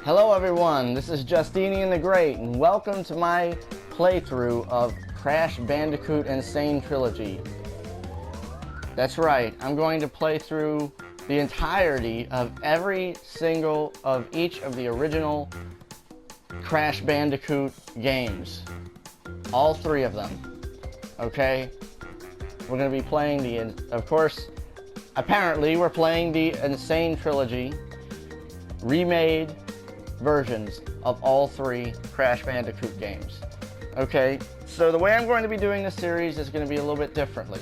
Hello everyone, this is Justinian the Great, and welcome to my playthrough of Crash Bandicoot and Sane Trilogy. That's right, I'm going to play through the entirety of every single of each of the original Crash Bandicoot games. All three of them. Okay? We're going to be playing of course, apparently we're playing the Sane Trilogy remade versions of all three Crash Bandicoot games. Okay, so the way I'm going to be doing this series is going to be a little bit differently.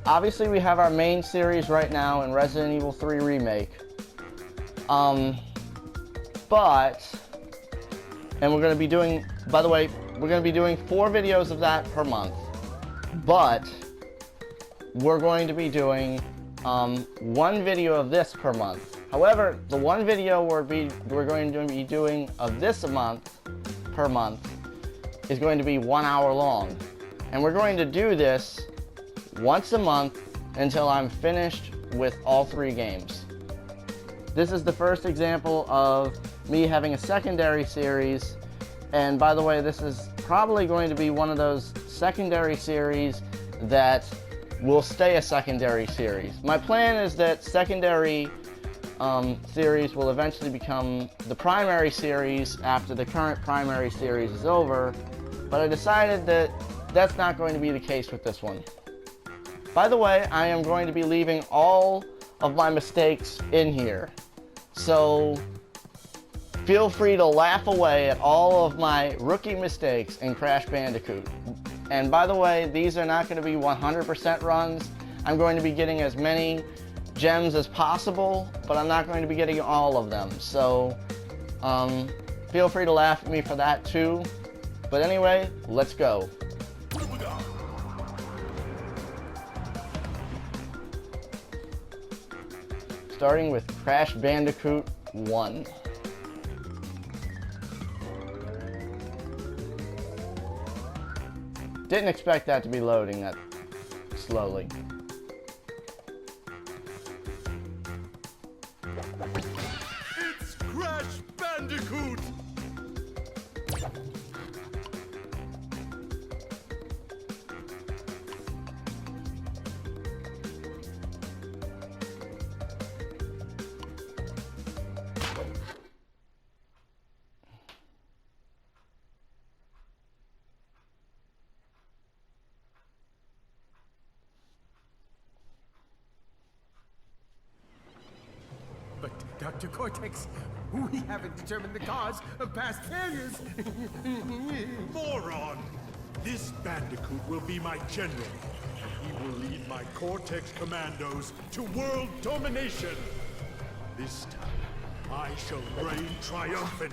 Obviously we have our main series right now in Resident Evil 3 Remake. And we're going to be doing, by the way, we're going to be doing 4 videos of that per month. But we're going to be doing 1 video of this per month. However, the 1 video we're going to be doing of this per month is going to be 1 hour long. And we're going to do this once a month until I'm finished with all 3 games. This is the first example of me having a secondary series. And by the way, this is probably going to be one of those secondary series that will stay a secondary series. My plan is that secondary series will eventually become the primary series after the current primary series is over, but I decided that that's not going to be the case with this one. By the way, I am going to be leaving all of my mistakes in here, so feel free to laugh away at all of my rookie mistakes in Crash Bandicoot. And by the way, these are not going to be 100% runs. I'm going to be getting as many gems as possible, but I'm not going to be getting all of them. So feel free to laugh at me for that too. But anyway, let's go. Starting with Crash Bandicoot 1. Didn't expect that to be loading that slowly. It's Crash Bandicoot! But, Dr. Cortex, we haven't determined the cause of past failures. Moron! This Bandicoot will be my general. He will lead my Cortex commandos to world domination. This time, I shall reign triumphant.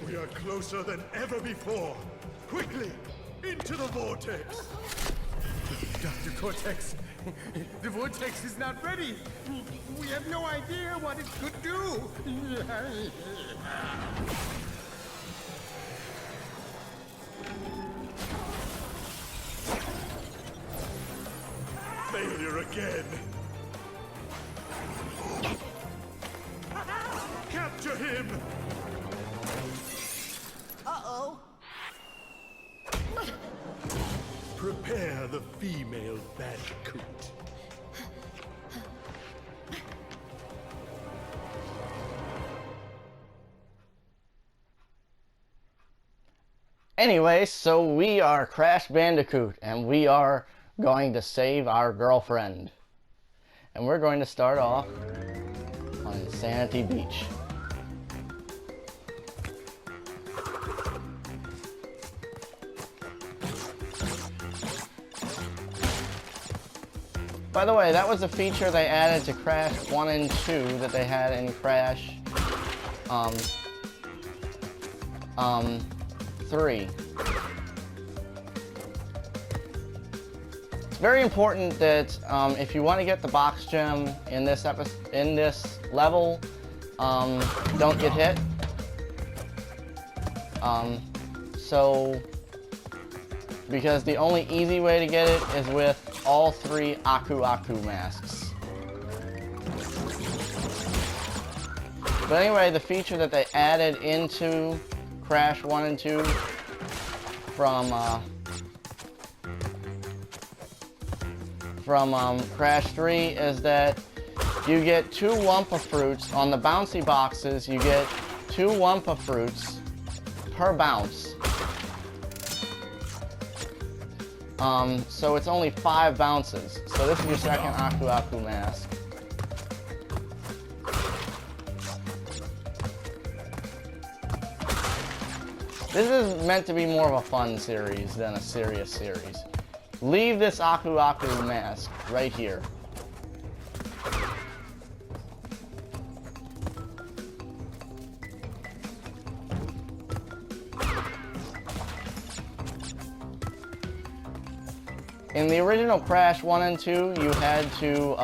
We are closer than ever before. Quickly, into the vortex. Dr. Cortex, the vortex is not ready. We have no idea what it could do. Failure again. Capture him! Uh-oh. Prepare the female Bandicoot. Anyway, so we are Crash Bandicoot, and we are going to save our girlfriend. And we're going to start off on Sanity Beach. By the way, that was a feature they added to Crash 1 and 2 that they had in Crash 3. It's very important that if you want to get the box gem in this level, don't get hit. Because the only easy way to get it is with all 3 Aku Aku masks. But anyway, the feature that they added into Crash 1 and 2 from Crash 3 is that you get 2 Wumpa Fruits. On the bouncy boxes, you get 2 Wumpa Fruits per bounce. So it's only 5 bounces. So this is your second Aku Aku mask. This is meant to be more of a fun series than a serious series. Leave this Aku Aku mask right here. In the original Crash 1 and 2, you had to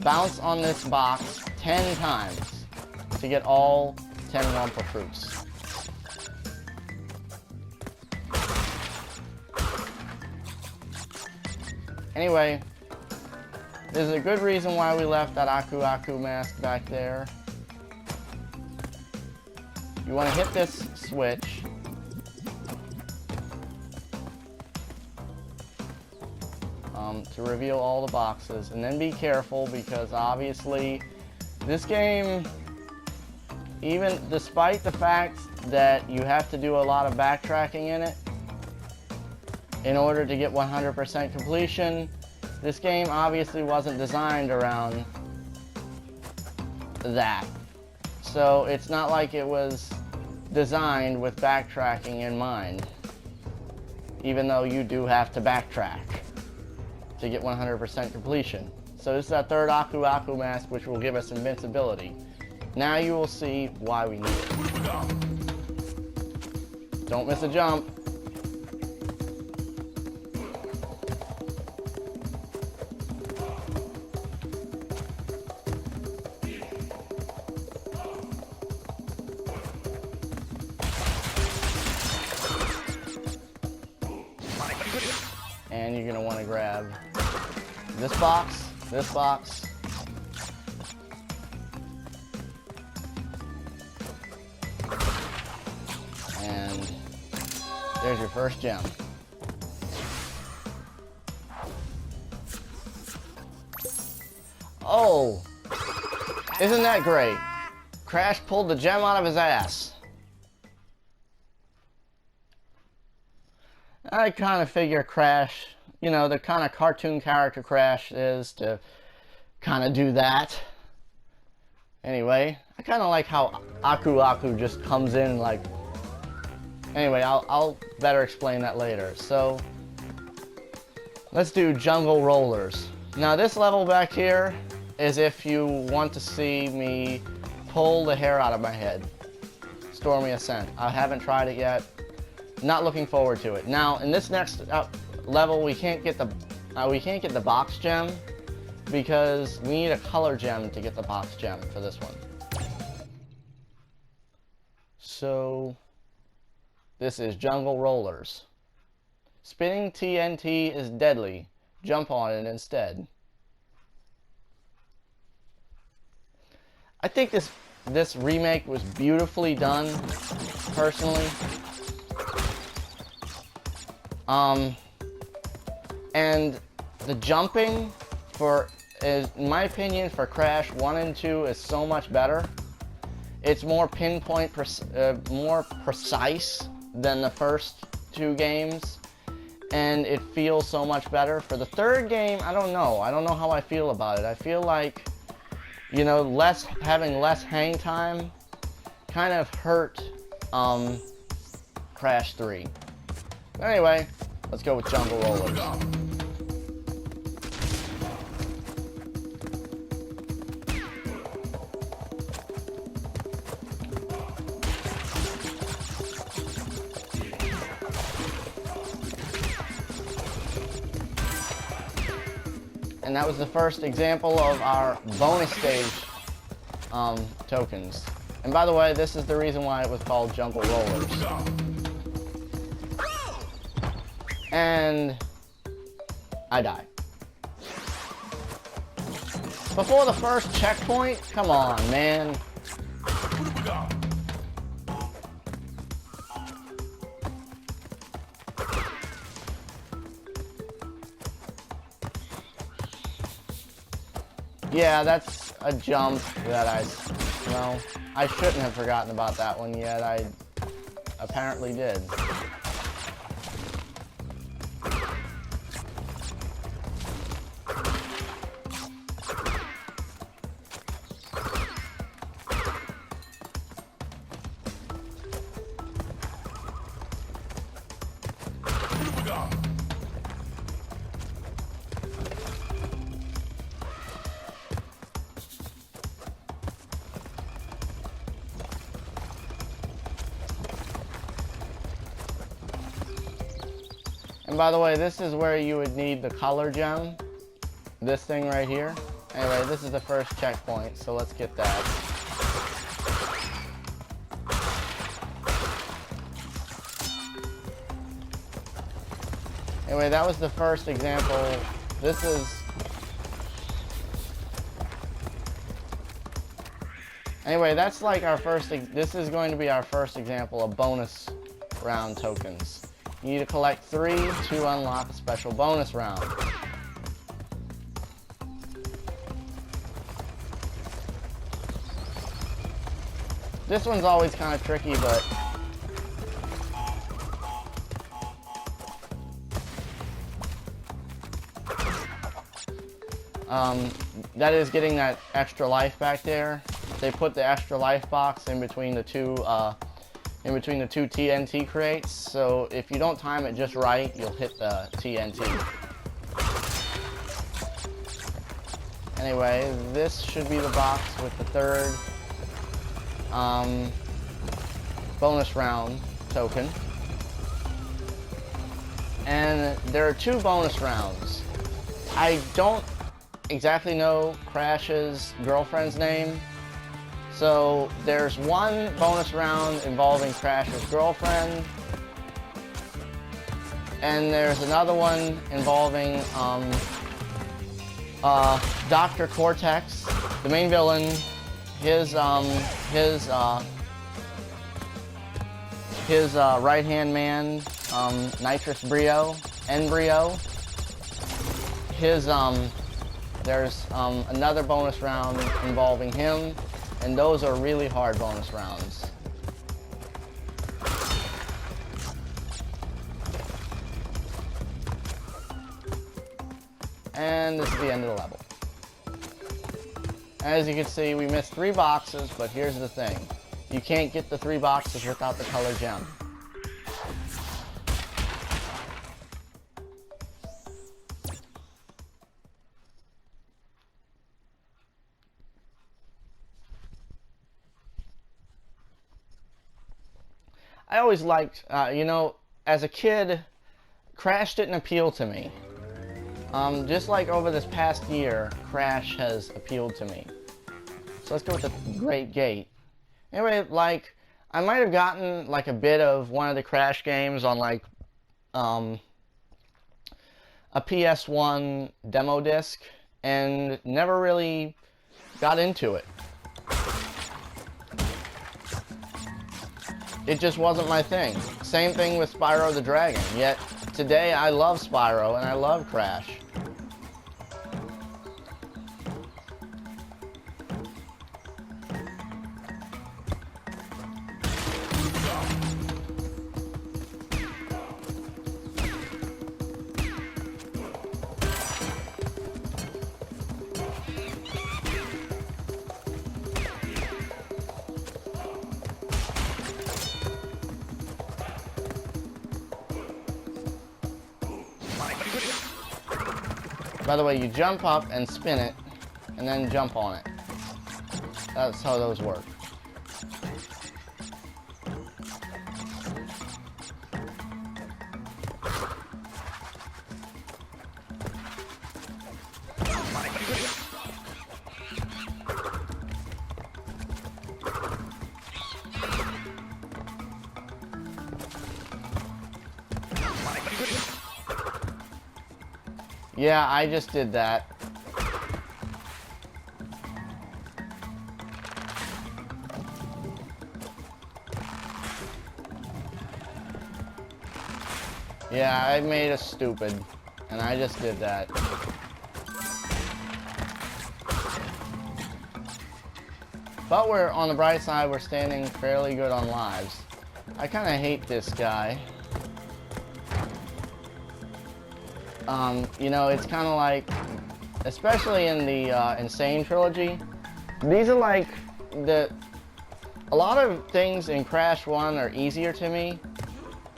bounce on this box 10 times to get all 10 Wumpa Fruits. Anyway, there's a good reason why we left that Aku Aku mask back there. You want to hit this switch. To reveal all the boxes, and then be careful because obviously this game, even despite the fact that you have to do a lot of backtracking in it in order to get 100% completion, this game obviously wasn't designed around that. So it's not like it was designed with backtracking in mind, even though you do have to backtrack to get 100% completion. So this is our third Aku Aku mask, which will give us invincibility. Now you will see why we need it. Don't miss a jump. And you're gonna want to grab this box, and there's your first gem. Oh, isn't that great? Crash pulled the gem out of his ass. I kind of figure Crash, you know, the kind of cartoon character Crash is to kind of do that. Anyway, I kind of like how Aku Aku just comes in like... Anyway, I'll better explain that later. So, let's do Jungle Rollers. Now this level back here is if you want to see me pull the hair out of my head. Stormy Ascent. I haven't tried it yet. Not looking forward to it. Now, in this next level, we can't get the box gem because we need a color gem to get the box gem for this one. So, this is Jungle Rollers. Spinning TNT is deadly. Jump on it instead. I think this remake was beautifully done, personally. And the jumping in my opinion, for Crash 1 and 2 is so much better. It's more pinpoint, more precise than the first 2 games, and it feels so much better. For the third game, I don't know how I feel about it. I feel like, you know, having less hang time kind of hurt Crash 3. But anyway, let's go with Jungle Rollers. And that was the first example of our bonus stage tokens. And by the way, this is the reason why it was called Jungle Rollers. And I die. Before the first checkpoint? Come on, man. Yeah, that's a jump that well, I shouldn't have forgotten about that one yet. I apparently did. And by the way, this is where you would need the color gem. This thing right here. Anyway, this is the first checkpoint, so let's get that. Anyway, that was the first example. This is... Anyway, that's like our first... This is going to be our first example of bonus round tokens. You need to collect 3 to unlock a special bonus round. This one's always kind of tricky, but... that is getting that extra life back there. They put the extra life box in between the two TNT crates, so if you don't time it just right, you'll hit the TNT. Anyway, this should be the box with the third bonus round token. And there are 2 bonus rounds. I don't exactly know Crash's girlfriend's name. So there's one bonus round involving Crash's girlfriend, and there's another one involving Dr. Cortex, the main villain, his right-hand man, Nitrous Brio, N-Brio. There's another bonus round involving him. And those are really hard bonus rounds. And this is the end of the level. As you can see, we missed 3 boxes, but here's the thing. You can't get the 3 boxes without the color gem. I always liked, you know, as a kid, Crash didn't appeal to me. Just like over this past year, Crash has appealed to me. So let's go with the Great Gate. Anyway, like, I might have gotten, like, a bit of one of the Crash games on, like, a PS1 demo disc, and never really got into it. It just wasn't my thing. Same thing with Spyro the Dragon. Yet, today I love Spyro and I love Crash. By the way, you jump up and spin it, and then jump on it. That's how those work. Yeah, I just did that. Yeah, I made a stupid, and I just did that. But we're, on the bright side, we're standing fairly good on lives. I kind of hate this guy. You know, it's kind of like, especially in the Sane Trilogy, these are like a lot of things in Crash 1 are easier to me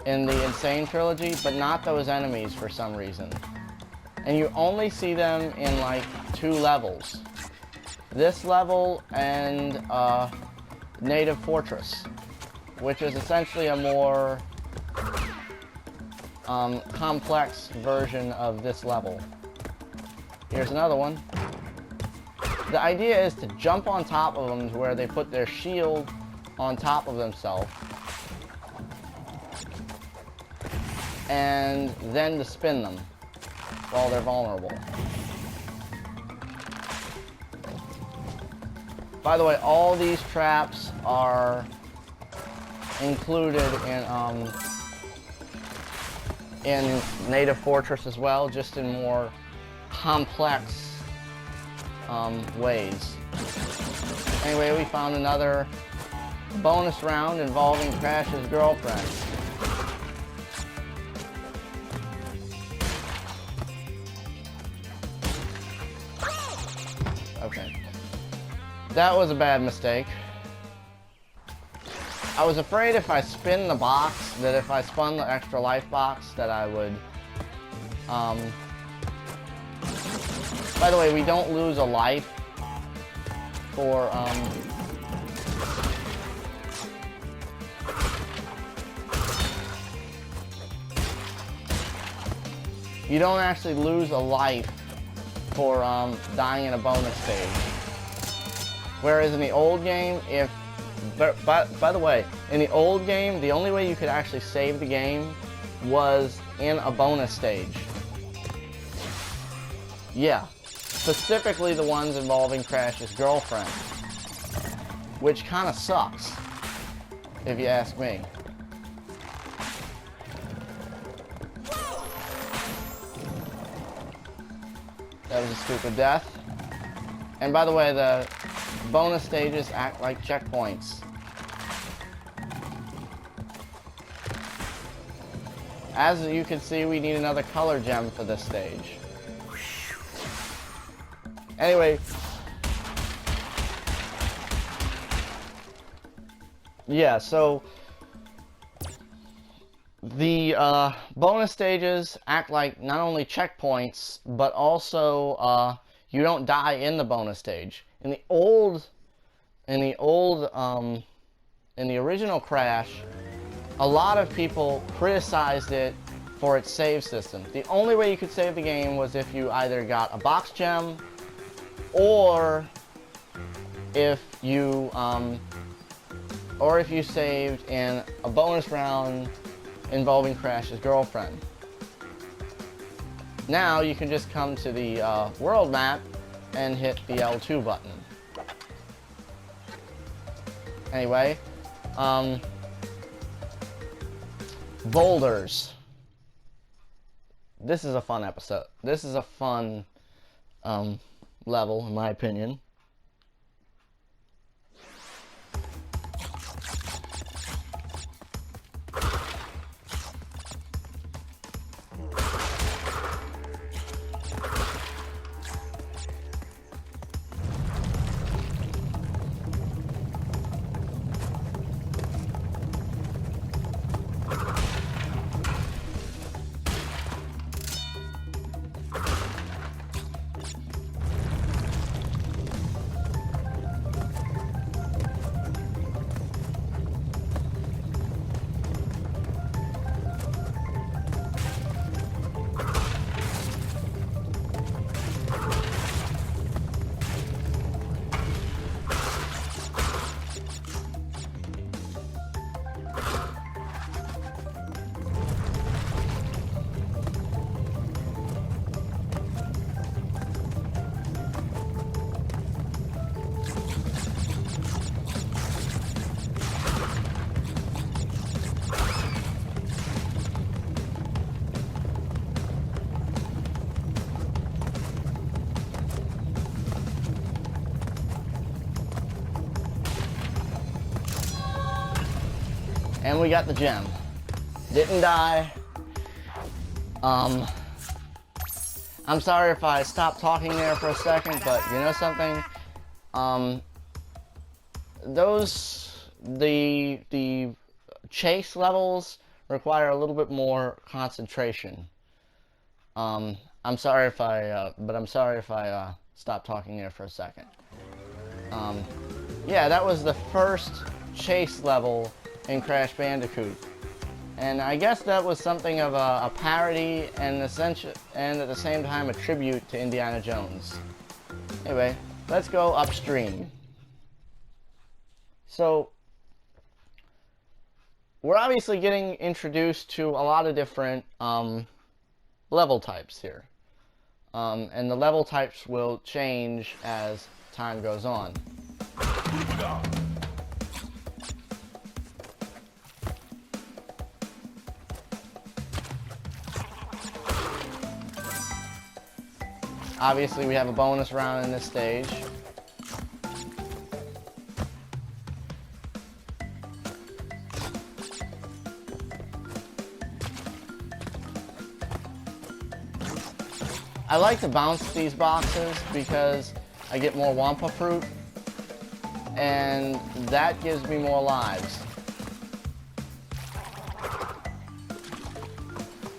in the Sane Trilogy, but not those enemies for some reason. And you only see them in like 2 levels. This level and Native Fortress, which is essentially a more complex version of this level. Here's another one. The idea is to jump on top of them to where they put their shield on top of themselves, and then to spin them while they're vulnerable. By the way, all these traps are included in Native Fortress as well, just in more complex ways. Anyway, we found another bonus round involving Crash's girlfriend. Okay. That was a bad mistake. I was afraid if I spin the box, that if I spun the extra life box, that I would... By the way, we don't lose a life for... You don't actually lose a life for dying in a bonus stage. Whereas in the old game, if... By the way, in the old game, the only way you could actually save the game was in a bonus stage. Yeah. Specifically the ones involving Crash's girlfriend. Which kind of sucks, if you ask me. That was a stupid death. And by the way, the bonus stages act like checkpoints. As you can see, we need another color gem for this stage. Anyway. Yeah, so the bonus stages act like not only checkpoints, but also you don't die in the bonus stage. In the original Crash, a lot of people criticized it for its save system. The only way you could save the game was if you either got a box gem, or if you saved in a bonus round involving Crash's girlfriend. Now you can just come to the world map and hit the L2 button. Anyway, boulders. This is a fun episode. This is a fun level, in my opinion. And we got the gem. Didn't die. I'm sorry if I stopped talking there for a second, but you know something? The chase levels require a little bit more concentration. I'm sorry if I stopped talking there for a second. Yeah, that was the first chase level in Crash Bandicoot. And I guess that was something of a parody and at the same time a tribute to Indiana Jones. Anyway, let's go upstream. So, we're obviously getting introduced to a lot of different level types here. And the level types will change as time goes on. Obviously, we have a bonus round in this stage. I like to bounce these boxes because I get more Wampa fruit, and that gives me more lives.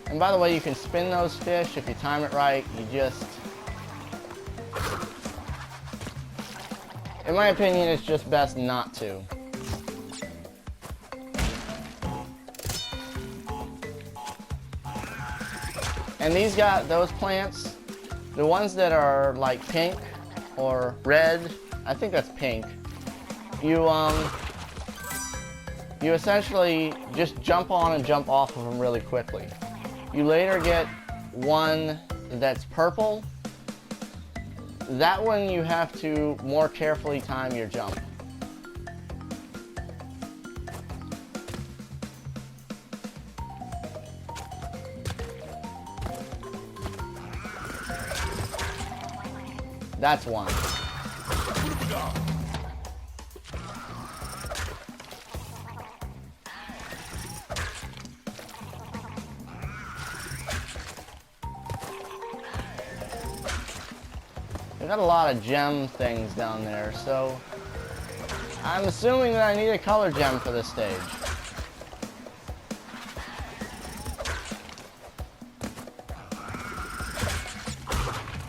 And by the way, you can spin those fish if you time it right. You just... In my opinion, it's just best not to. And those plants, the ones that are like pink or red, I think that's pink, you essentially just jump on and jump off of them really quickly. You later get one that's purple. That one you have to more carefully time your jump. That's one. We got a lot of gem things down there, so I'm assuming that I need a color gem for this stage.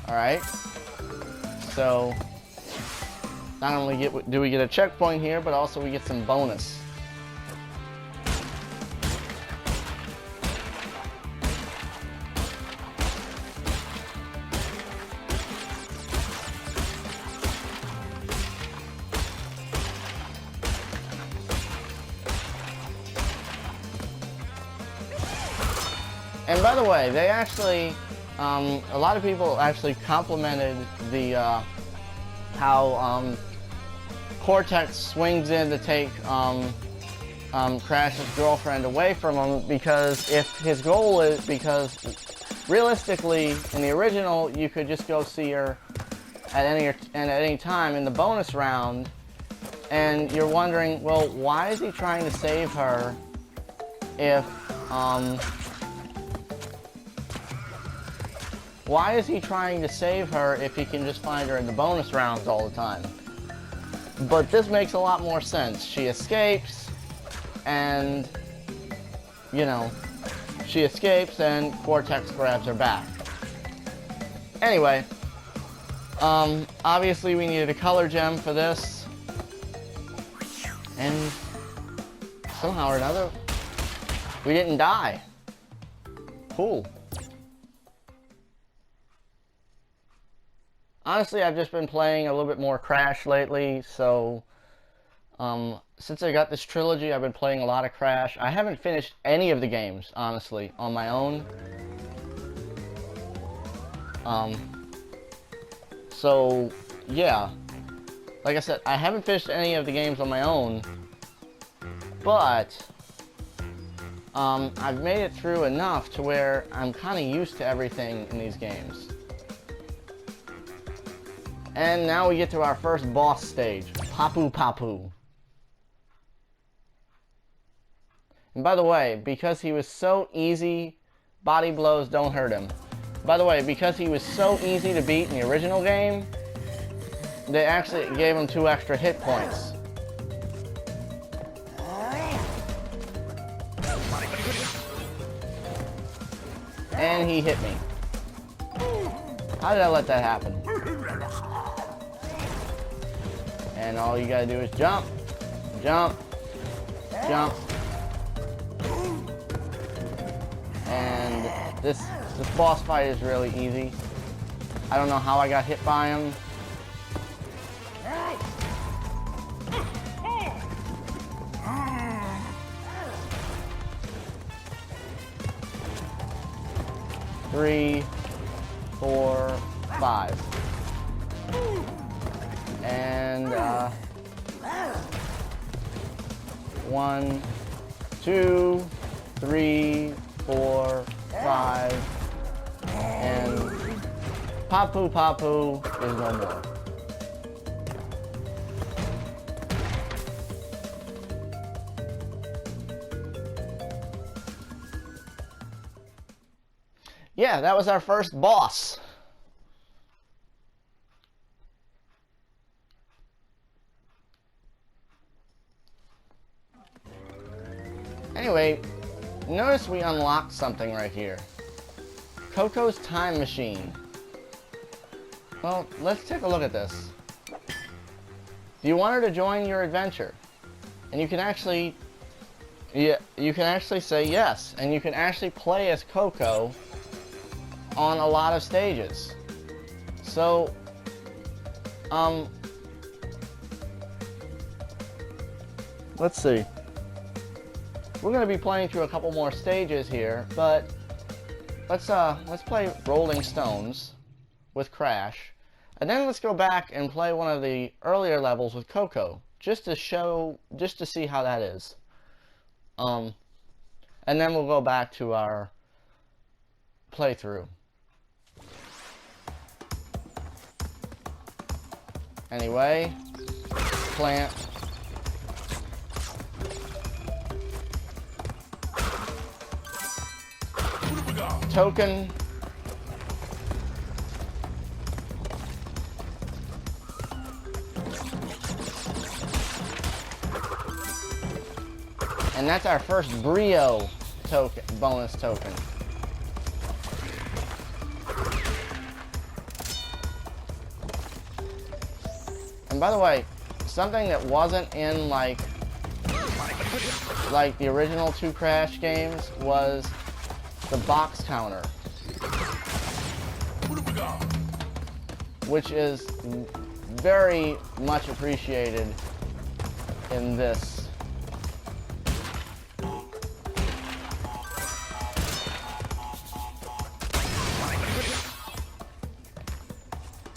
Alright. So, not only do we get a checkpoint here, but also we get some bonus. And by the way, they actually, a lot of people actually complimented the, how Cortex swings in to take Crash's girlfriend away from him, because if his goal is, because realistically, in the original, you could just go see her at any time in the bonus round, and you're wondering, well, why is he trying to save her if, why is he trying to save her if he can just find her in the bonus rounds all the time? But this makes a lot more sense. She escapes, and, you know, she escapes and Cortex grabs her back. Anyway, obviously we needed a color gem for this. And somehow or another, we didn't die. Cool. Honestly, I've just been playing a little bit more Crash lately, so since I got this trilogy, I've been playing a lot of Crash. I haven't finished any of the games, honestly, on my own. So, yeah. Like I said, I haven't finished any of the games on my own, but I've made it through enough to where I'm kind of used to everything in these games. And now we get to our first boss stage, Papu Papu. And by the way, because he was so easy, body blows don't hurt him. By the way, because he was so easy to beat in the original game, they actually gave him 2 extra hit points. And he hit me. How did I let that happen? And all you gotta do is jump, jump, jump. And this boss fight is really easy. I don't know how I got hit by him. Three, 4, 5. And 1, 2, 3, 4, 5. And Papu Papu is no more. Yeah, that was our first boss. Anyway, notice we unlocked something right here. Coco's time machine. Well, let's take a look at this. Do you want her to join your adventure? And you can actually, you can actually say yes, and you can actually play as Coco on a lot of stages. So, let's see. We're gonna be playing through a couple more stages here, but let's play Rolling Stones with Crash, and then let's go back and play one of the earlier levels with Coco, just to see how that is. And then we'll go back to our playthrough. Anyway, plant. Token. And that's our first Brio token, bonus token. And by the way, something that wasn't in like the original 2 Crash games was the box counter, which is very much appreciated in this.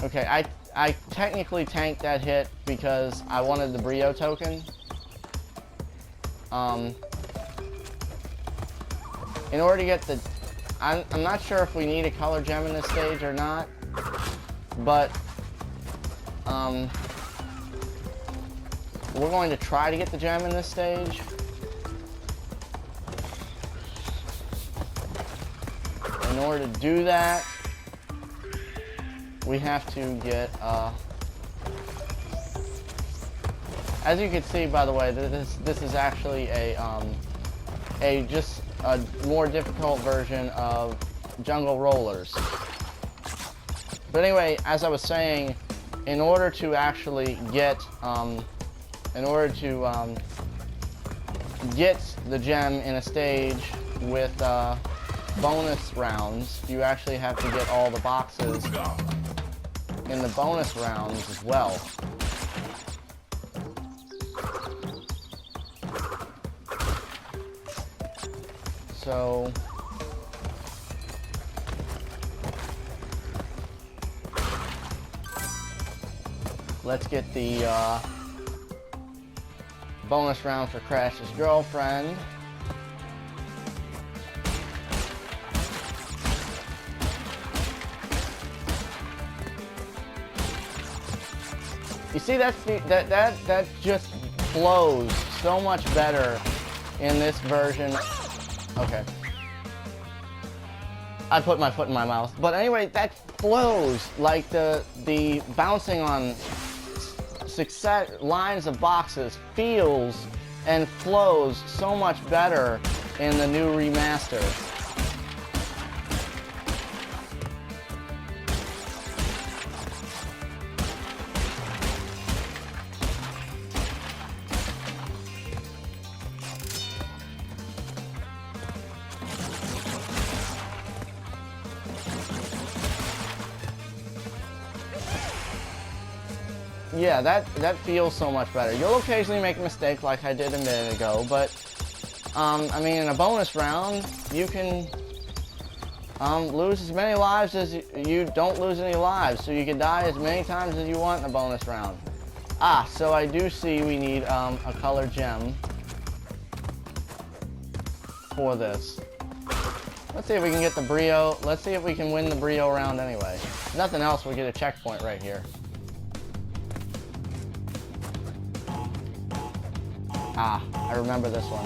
Okay, I technically tanked that hit because I wanted the Brio token. In order to get the... I'm not sure if we need a color gem in this stage or not, but we're going to try to get the gem in this stage. In order to do that, we have to get... as you can see, by the way, this is actually just a more difficult version of Jungle Rollers. But anyway, as I was saying, in order to actually get get the gem in a stage with bonus rounds, you actually have to get all the boxes in the bonus rounds as well. So let's get the bonus round for Crash's girlfriend. You see, that just flows so much better in this version. Okay. I put my foot in my mouth. But anyway, that flows like the bouncing on success lines of boxes feels and flows so much better in the new remaster. Yeah, that feels so much better. You'll occasionally make a mistake like I did a minute ago, but I mean, in a bonus round, you can lose as many lives as you don't lose any lives, so you can die as many times as you want in a bonus round. Ah, so I do see we need a colored gem for this. Let's see if we can get the Brio. Let's see if we can win the Brio round anyway. If nothing else, we'll get a checkpoint right here. Ah, I remember this one.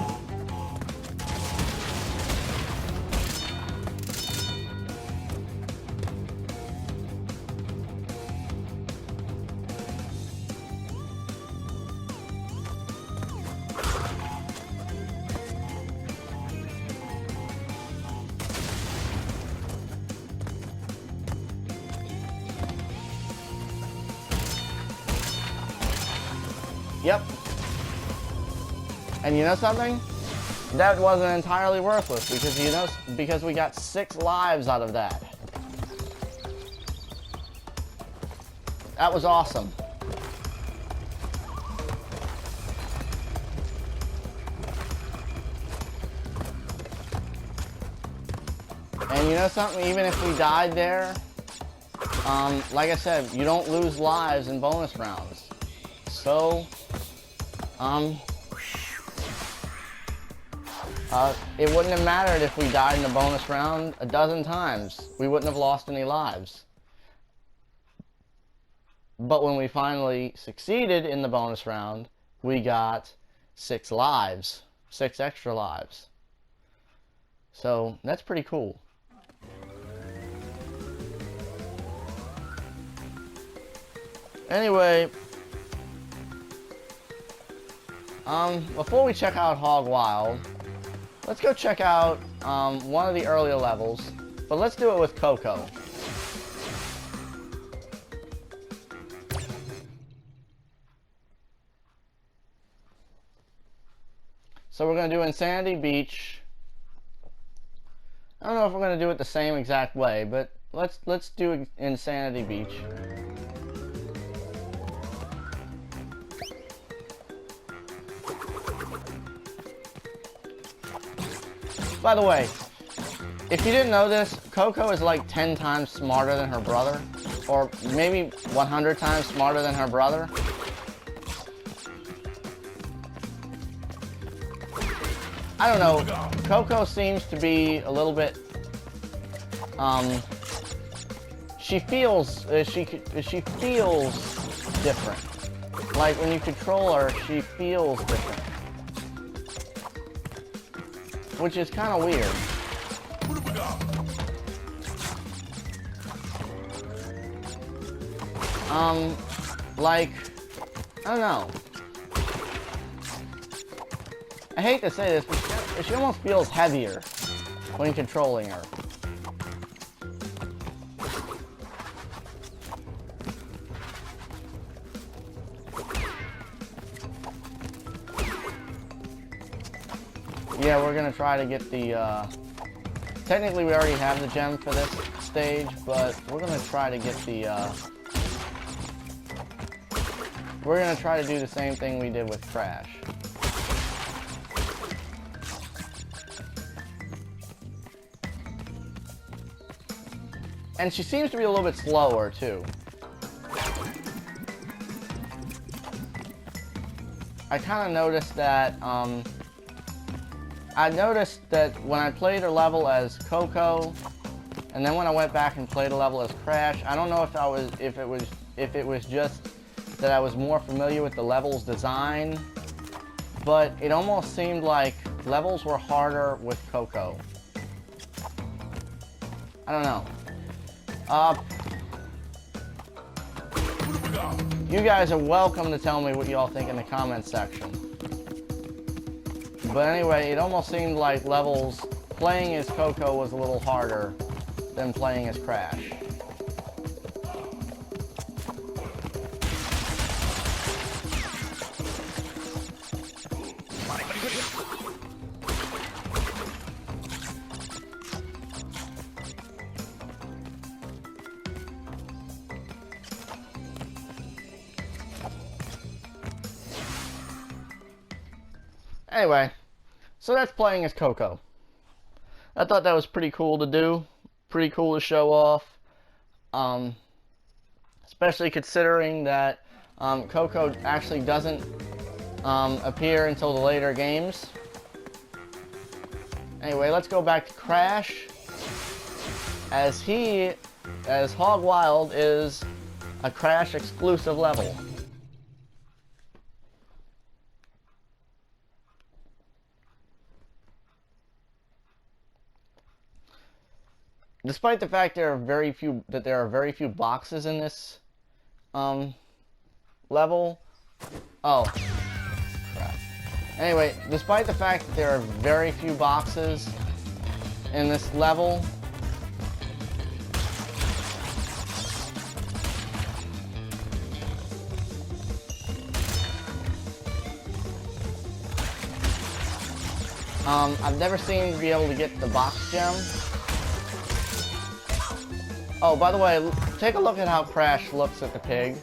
Yep. And you know something? That wasn't entirely worthless because we got 6 lives out of that. That was awesome. And you know something? Even if we died there, like I said, you don't lose lives in bonus rounds. So, it wouldn't have mattered if we died in the bonus round a dozen times. We wouldn't have lost any lives. But when we finally succeeded in the bonus round, we got 6 lives. 6 extra lives. So, that's pretty cool. Anyway, before we check out Hog Wild, let's go check out one of the earlier levels, but let's do it with Coco. So we're going to do Insanity Beach. I don't know if we're going to do it the same exact way, but let's do Insanity Beach. By the way, if you didn't know this, Coco is like 10 times smarter than her brother, or maybe 100 times smarter than her brother. I don't know, Coco seems to be a little bit, she feels different. Like when you control her, she feels different. Which is kind of weird. Like, I don't know. I hate to say this, but she almost feels heavier when controlling her. Yeah, we're gonna try to get the, technically we already have the gem for this stage, but we're gonna try to get the, we're gonna try to do the same thing we did with Crash. And she seems to be a little bit slower, too. I kind of noticed that, I noticed that when I played her level as Coco, and then when I went back and played a level as Crash, I don't know if it was just that I was more familiar with the level's design, but it almost seemed like levels were harder with Coco. I don't know. You guys are welcome to tell me what y'all think in the comments section. But anyway, it almost seemed like levels playing as Coco was a little harder than playing as Crash. Anyway, so that's playing as Coco. I thought that was pretty cool to do, pretty cool to show off, especially considering that Coco actually doesn't appear until the later games. Anyway, let's go back to Crash, as Hog Wild is a Crash exclusive level. Despite the fact there are very few boxes in this level. Oh, crap. Anyway, despite the fact that there are very few boxes in this level, I've never seemed to be able to get the box gem. Oh, by the way, take a look at how Crash looks at the pig.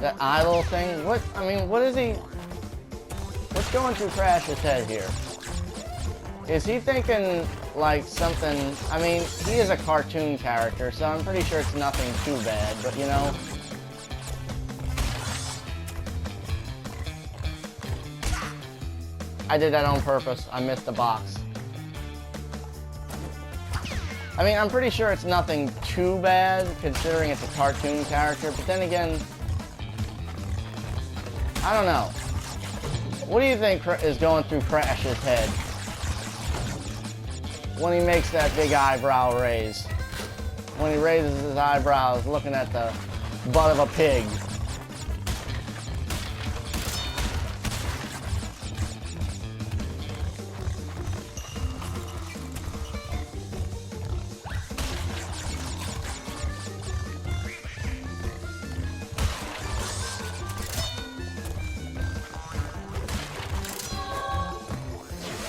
That eye little thing. What? I mean, what is he? What's going through Crash's head here? Is he thinking like something? I mean, he is a cartoon character, so I'm pretty sure it's nothing too bad. But you know, I did that on purpose. I missed the box. I mean, I'm pretty sure it's nothing too bad, considering it's a cartoon character, but then again, I don't know. What do you think is going through Crash's head when he makes that big eyebrow raise? When he raises his eyebrows looking at the butt of a pig.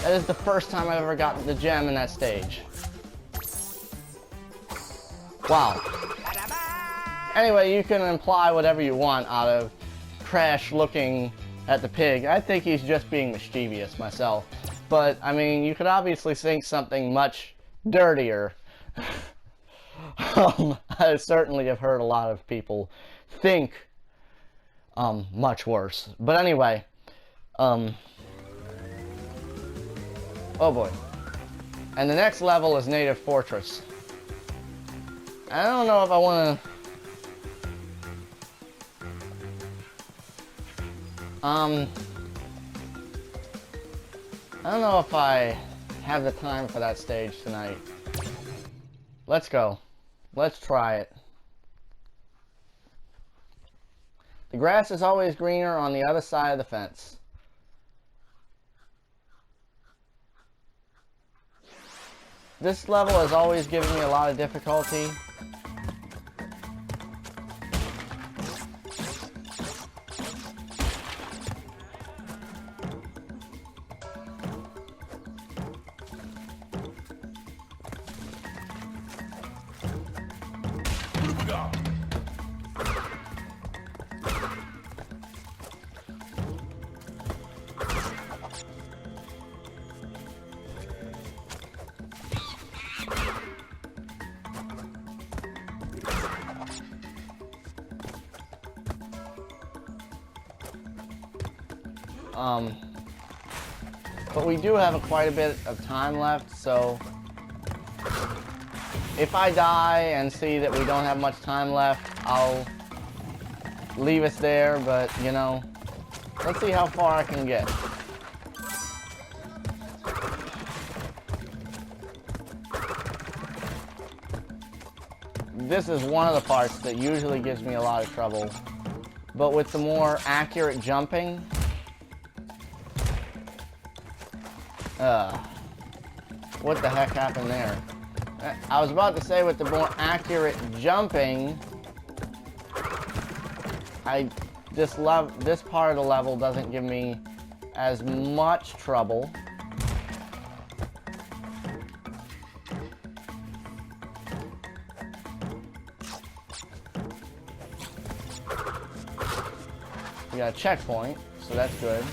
That is the first time I've ever gotten the gem in that stage. Wow. Anyway, you can imply whatever you want out of Crash looking at the pig. I think he's just being mischievous myself. But, I mean, you could obviously think something much dirtier. I certainly have heard a lot of people think much worse. But anyway, oh boy. And the next level is Native Fortress. I don't know if I want to... I don't know if I have the time for that stage tonight. Let's go. Let's try it. The grass is always greener on the other side of the fence. This level has always given me a lot of difficulty. But we do have quite a bit of time left, so if I die and see that we don't have much time left, I'll leave us there, but you know, let's see how far I can get. this is one of the parts that usually gives me a lot of trouble. But with the more accurate jumping, what the heck happened there? I was about to say with the more accurate jumping, this part of the level doesn't give me as much trouble. We got a checkpoint, so that's good.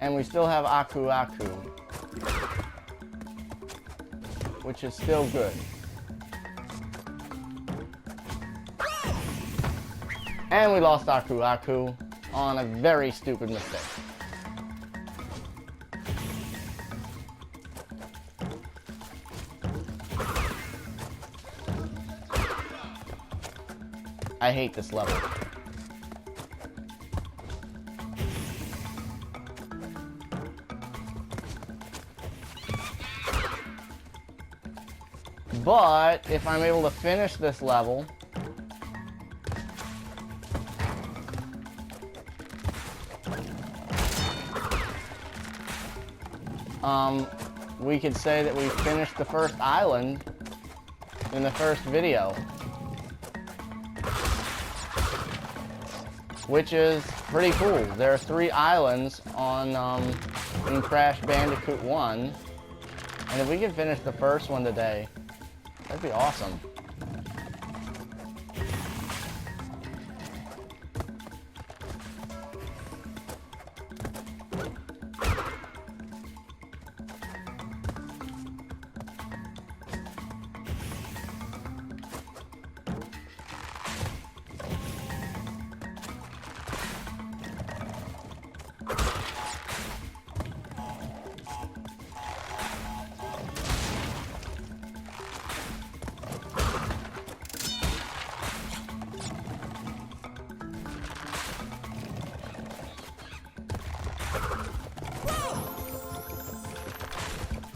And we still have Aku Aku, which is still good. And we lost Aku Aku on a very stupid mistake. I hate this level. But if I'm able to finish this level, we could say that we finished the first island in the first video, which is pretty cool. There are 3 islands on in Crash Bandicoot 1, and if we can finish the first one today, that'd be awesome.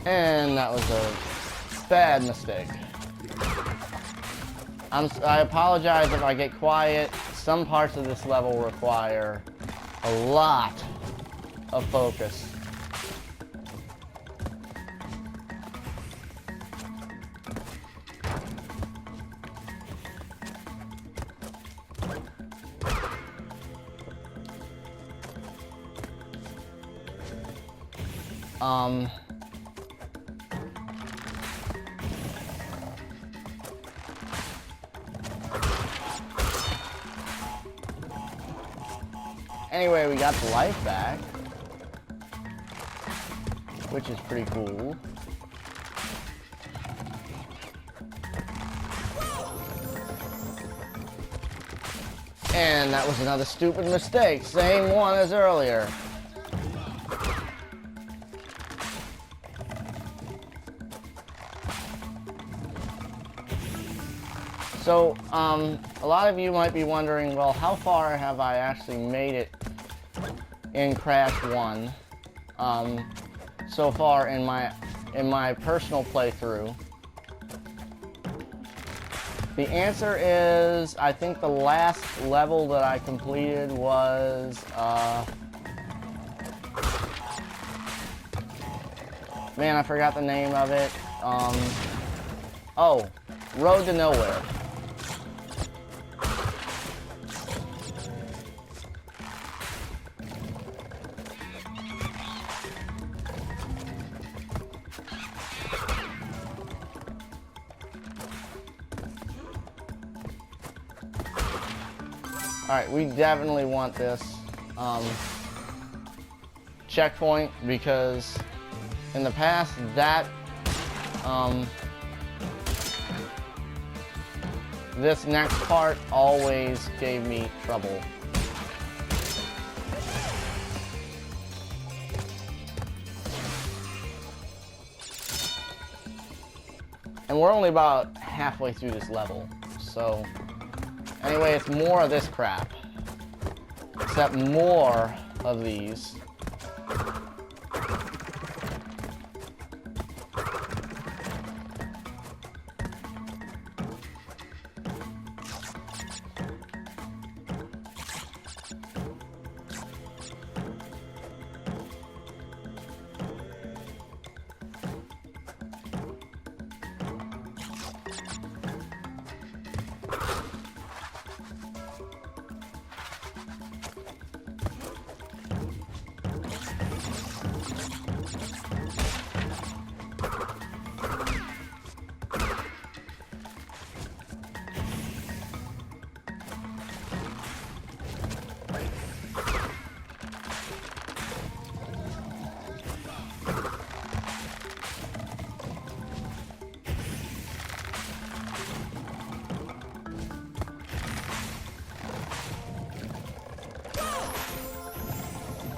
And that was a bad mistake. I apologize if I get quiet. Some parts of this level require a lot of focus. Anyway, we got the life back, which is pretty cool. And that was another stupid mistake, same one as earlier. So, a lot of you might be wondering, well, how far have I actually made it in Crash 1 so far in my personal playthrough? The answer is, I think the last level that I completed was, man, I forgot the name of it. Oh, Road to Nowhere. Alright, we definitely want this checkpoint, because in the past that this next part always gave me trouble. And we're only about halfway through this level, so anyway, it's more of this crap, except more of these.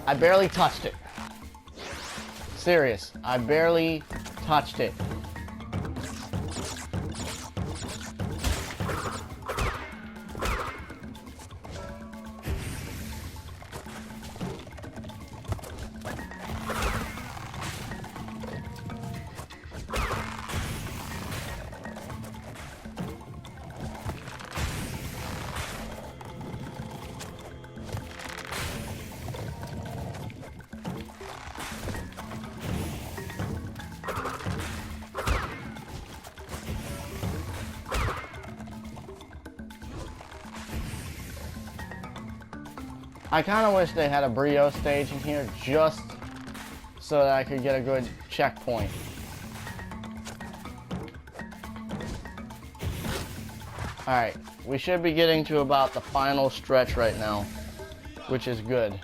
I barely touched it. Serious, I barely touched it. I kind of wish they had a Brio stage in here just so that I could get a good checkpoint. Alright, we should be getting to about the final stretch right now, which is good.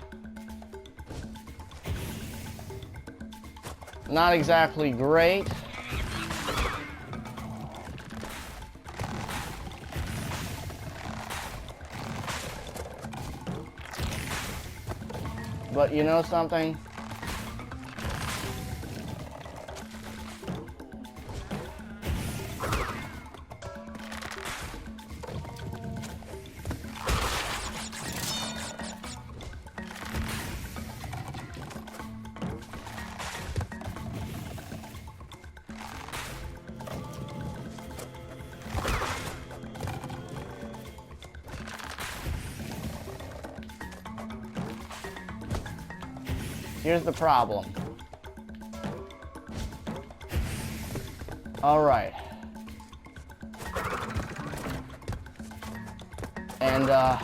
Not exactly great. But you know something? Here's the problem. All right. And I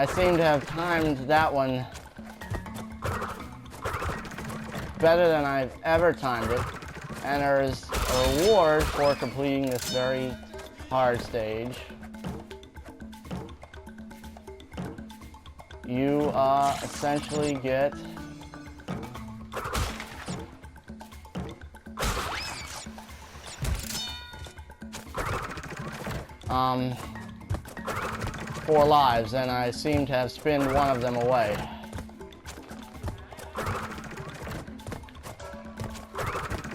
seem to have timed that one better than I've ever timed it. And there's a reward for completing this very hard stage. You essentially get four lives, and I seem to have spinned one of them away.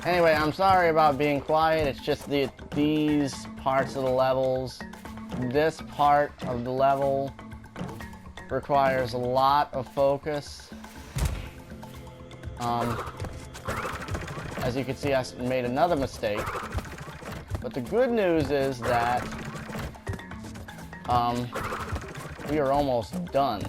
Anyway, I'm sorry about being quiet. It's just these parts of the levels, this part of the level requires a lot of focus. As you can see, I made another mistake. But the good news is that we are almost done.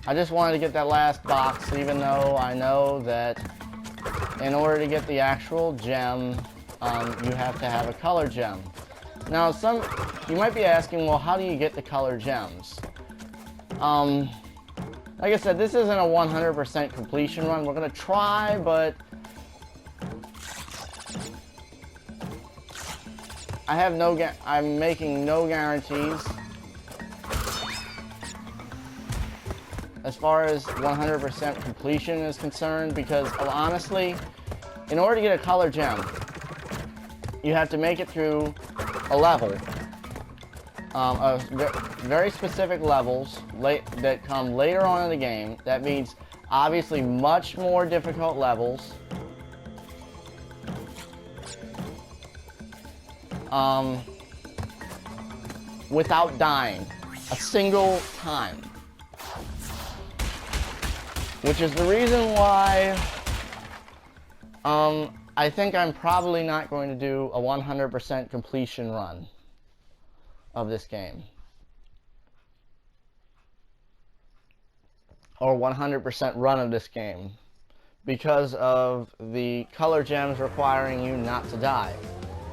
I just wanted to get that last box, even though I know that in order to get the actual gem, you have to have a color gem. Now, you might be asking, well, how do you get the color gems? Like I said, this isn't a 100% completion run. We're gonna try, but I'm making no guarantees as far as 100% completion is concerned, because honestly, in order to get a color gem, you have to make it through a level, very specific levels that come later on in the game. That means obviously much more difficult levels. Without dying a single time. Which is the reason why I think I'm probably not going to do a 100% completion run of this game. Or 100% run of this game. Because of the color gems requiring you not to die.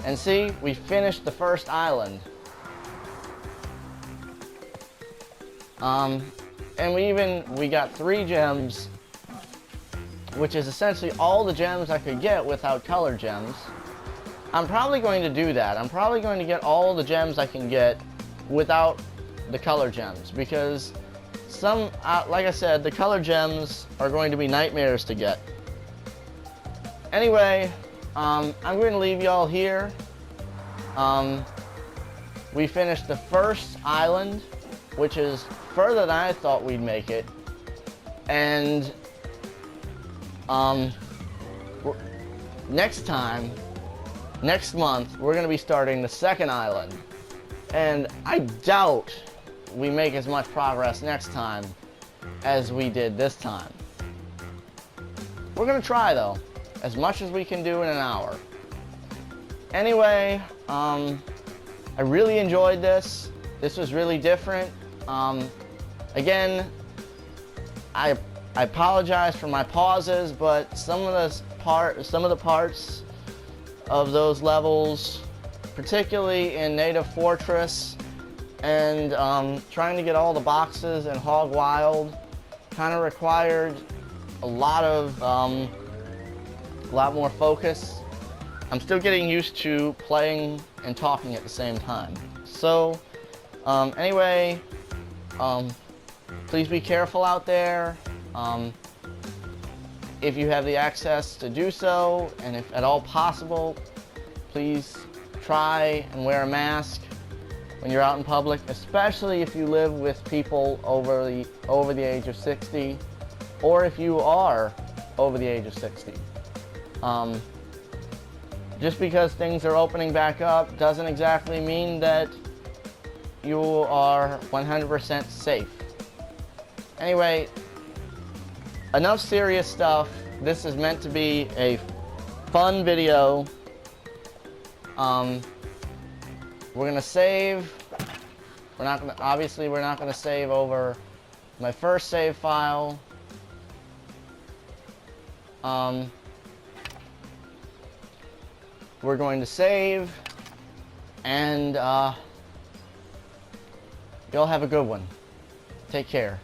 And see, we finished the first island. And we got 3 gems, which is essentially all the gems I could get without color gems. I'm probably going to do that. I'm probably going to get all the gems I can get without the color gems, because like I said, the color gems are going to be nightmares to get. Anyway, I'm going to leave y'all here. We finished the first island, which is further than I thought we'd make it. And next month, we're going to be starting the second island. And I doubt we make as much progress next time as we did this time. We're going to try, though, as much as we can do in an hour. Anyway, I really enjoyed this. This was really different. Again, I apologize for my pauses, but some of the parts of those levels, particularly in Native Fortress and trying to get all the boxes in Hog Wild, kind of required a lot more focus. I'm still getting used to playing and talking at the same time. So, anyway, please be careful out there. If you have the access to do so, and if at all possible, please try and wear a mask when you're out in public, especially if you live with people over the age of 60, or if you are over the age of 60. Just because things are opening back up doesn't exactly mean that you are 100% safe. Anyway, enough serious stuff. This is meant to be a fun video. We're gonna save. Obviously we're not gonna save over my first save file. We're going to save, and y'all have a good one. Take care.